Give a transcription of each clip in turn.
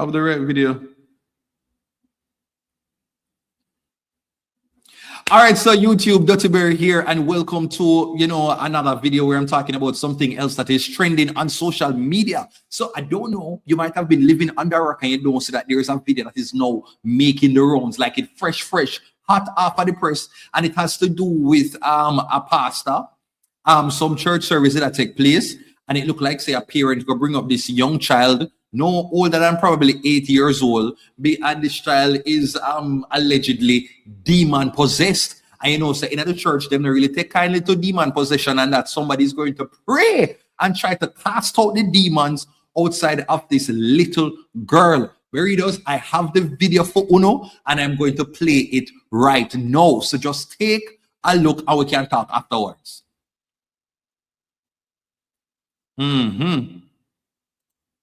Of the right video. All right, so YouTube, Dutty Berry here, and welcome to, another video where I'm talking about something else that is trending on social media. So I don't know, you might have been living under a rock and you don't see that there is a video that is now making the rounds, like it fresh, hot off of the press, and it has to do with a pastor, some church services that take place, and it looked like, say, a parent go bring up this young child, no older than probably 8 years old, and this child is allegedly demon possessed. And so in the church, they don't really take kindly to demon possession, and that somebody's going to pray and try to cast out the demons outside of this little girl. Where he does, I have the video for Uno, and I'm going to play it right now. So just take a look, and we can talk afterwards.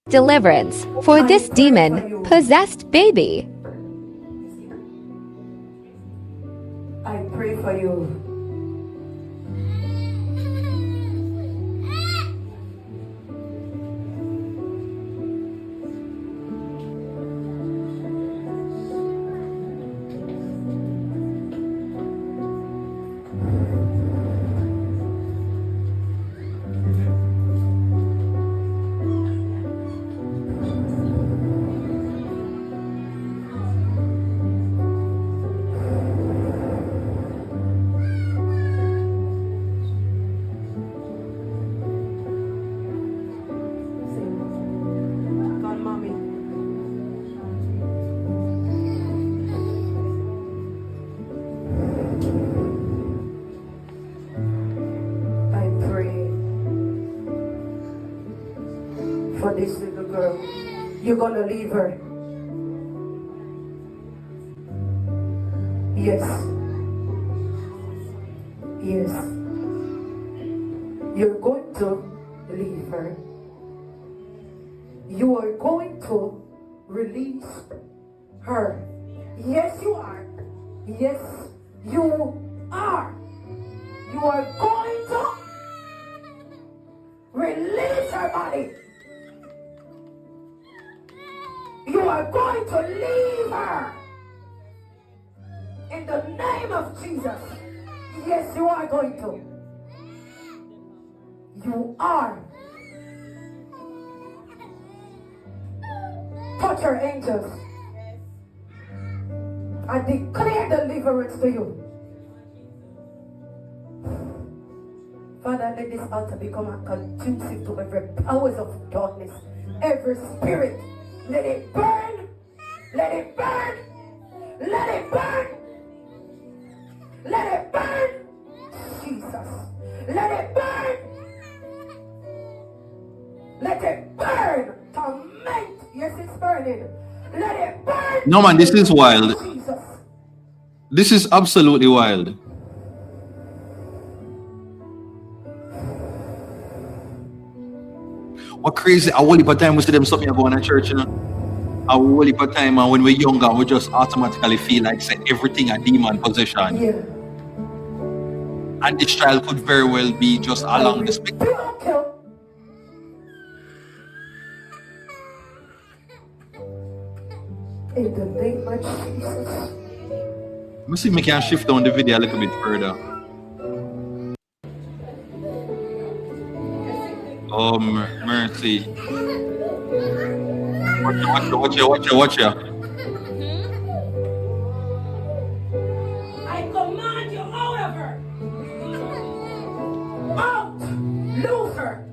Deliverance for this demon-possessed baby. I pray for you. For this little girl, you're gonna leave her. Yes. You're going to leave her. You are going to release her. Yes, you are. Yes, you are. You are going to release her body. You are going to leave her. In the name of Jesus. Yes, you are going to. You are. Touch your angels. I declare deliverance to you. Father, let this altar become a conducive to every powers of darkness, every spirit. Let it burn. Let it burn. Let it burn. Let it burn. Jesus. Let it burn. Let it burn. Torment. Yes, it's burning. Let it burn. No, man, this is wild. Jesus. This is absolutely wild. What crazy, a whole heap of time we see them something going to church, A whole heap of time, and when we're younger, we just automatically feel like say everything a demon possession. Yeah. And this child could very well be just along the spectrum. In the name of Jesus. Let me see if I can shift down the video a little bit further. Oh, mercy. Watch ya. I command you out of her. Out. Lose her.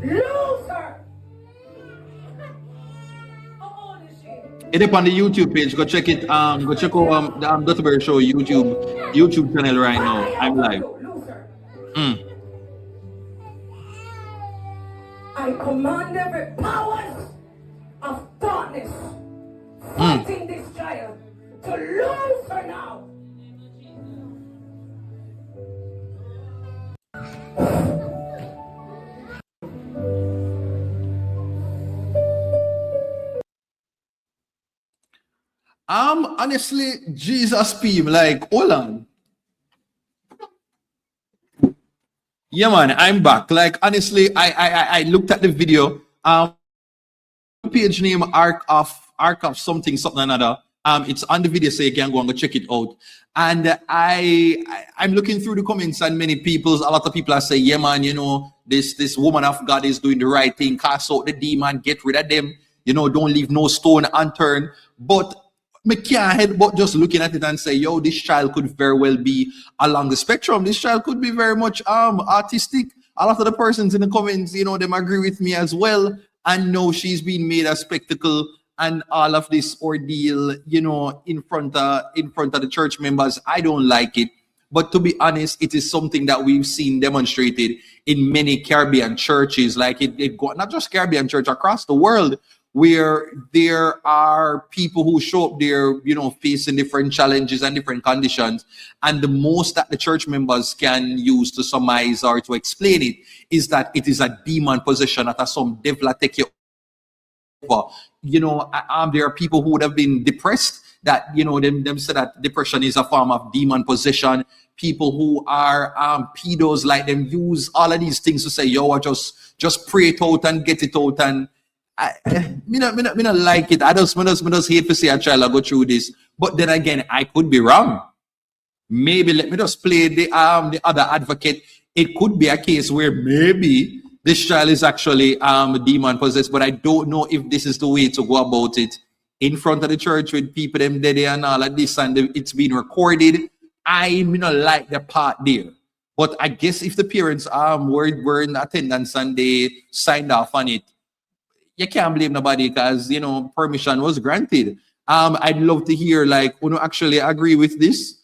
Lose her. How old is she? It up on the YouTube page. Go check it. Go check out the Dutty Berry Show YouTube channel right now. I'm live. I command every power of darkness fighting this child to lose her now. Honestly, Jesus P, like, hold on. Yeah, man, I'm back. Like honestly, I looked at the video. Page name arc of something another. It's on the video, so you can go and go check it out. And I'm looking through the comments, and a lot of people are saying, yeah, man, this woman of God is doing the right thing. Cast out the demon, get rid of them. Don't leave no stone unturned. But me can't help but just looking at it and say, yo, this child could very well be along the spectrum. This child could be very much artistic. A lot of the persons in the comments, them agree with me as well. And no, she's been made a spectacle and all of this ordeal, in front of the church members. I don't like it. But to be honest, it is something that we've seen demonstrated in many Caribbean churches, like it not just Caribbean church, across the world, where there are people who show up there, facing different challenges and different conditions. And the most that the church members can use to surmise or to explain it is that it is a demon possession, that some devil take you over. There are people who would have been depressed, that, them say that depression is a form of demon possession. People who are pedos, like them, use all of these things to say, yo, I just pray it out and get it out. And me not like it. I just hate to see a child go through this. But then again, I could be wrong. Maybe let me just play the other advocate. It could be a case where maybe this child is actually demon possessed, but I don't know if this is the way to go about it in front of the church with people them dead and all of this, and it's being recorded. I not like the part there. But I guess if the parents were in attendance and they signed off on it, you can't blame nobody, because permission was granted. I'd love to hear, like, actually agree with this.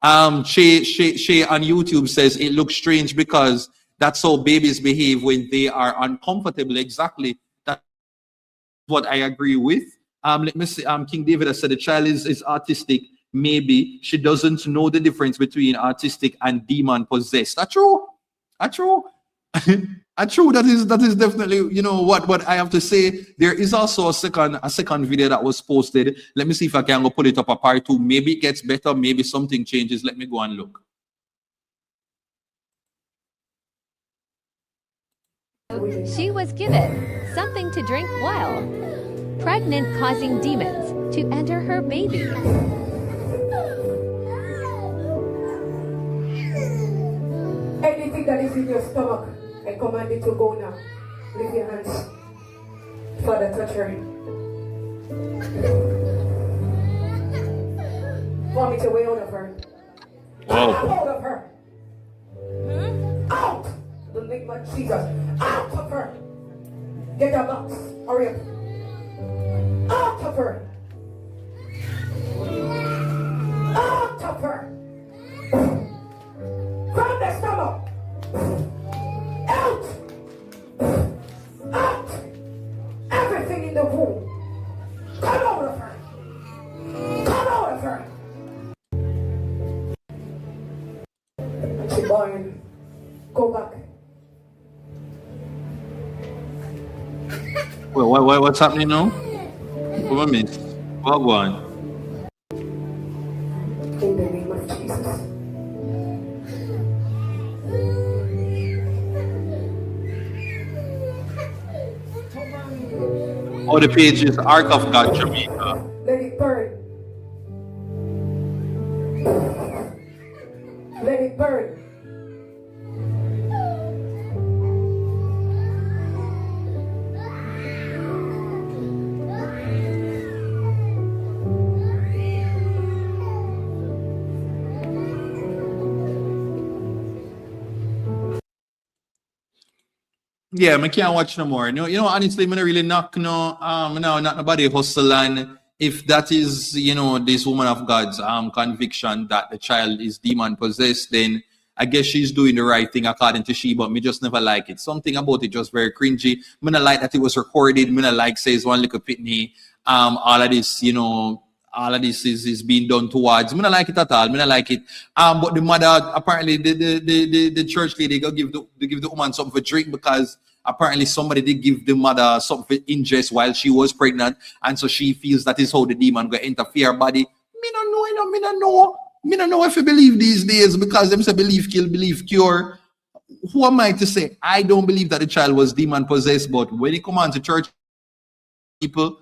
Shay on YouTube says it looks strange because that's how babies behave when they are uncomfortable. Exactly. That's what I agree with. Let me see. King David has said the child is artistic. Maybe she doesn't know the difference between artistic and demon possessed. That's true. That's true. True. That is definitely what I have to say. There is also a second video that was posted. Let me see if I can go put it up a part 2. Maybe it gets better. Maybe something changes. Let me go and look. She was given something to drink while pregnant, causing demons to enter her baby. Anything that is in your stomach, I command it to go now. Lift your hands. Father, touch her. Vomit your way out of her. Out of her. Out! The name of Jesus. Out of her. Get a box. Hurry up. Out of her. Out of her. From the stomach. Out. Out. Everything in the womb. Come out of her. Come out of her. And she born. Go back. Well, what's happening now? What I missed? What one? In the name of Jesus. Oh, the page is Ark of God, Jamaica. Let it burn. Let it burn. Yeah, I can't watch no more. Honestly, I really not nobody hustle. And if that is, this woman of God's conviction that the child is demon possessed, then I guess she's doing the right thing according to she, but me just never like it. Something about it just very cringy. Me not like that it was recorded. Me not like says one little pitney. All of this, all of this is being done towards. Me not like it at all. Me not like it. But the mother, apparently the church lady go give the woman something for drink, because apparently somebody did give the mother something for ingest while she was pregnant, and so she feels that is how the demon go interfere her body. Me don't know, Me don't know if you believe these days, because them say believe kill, believe cure. who am I to say? I don't believe that the child was demon possessed, but when it comes on to church people,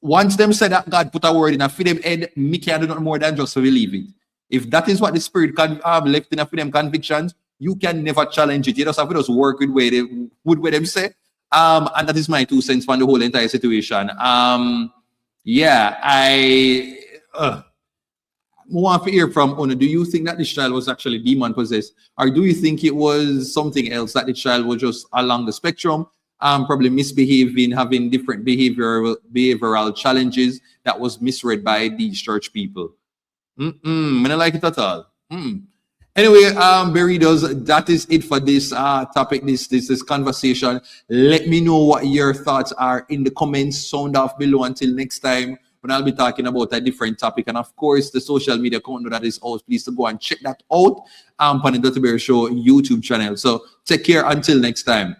once them said that God put a word in a for them head, me can't do nothing more than just believe it. If that is what the spirit can left in a for them convictions, you can never challenge it. You just have to just work with where them say. And that is my 2 cents on the whole entire situation. Yeah, I want to hear from Ono. Do you think that this child was actually demon possessed, or do you think it was something else, that the child was just along the spectrum, probably misbehaving, having different behavioral challenges that was misread by these church people? I don't like it at all. Anyway, Berry does, that is it for this topic, this conversation. Let me know what your thoughts are in the comments. Sound off below. Until next time, when I'll be talking about a different topic. And of course, the social media account that is out, please to go and check that out on the Dutty Berry Show YouTube channel. So take care until next time.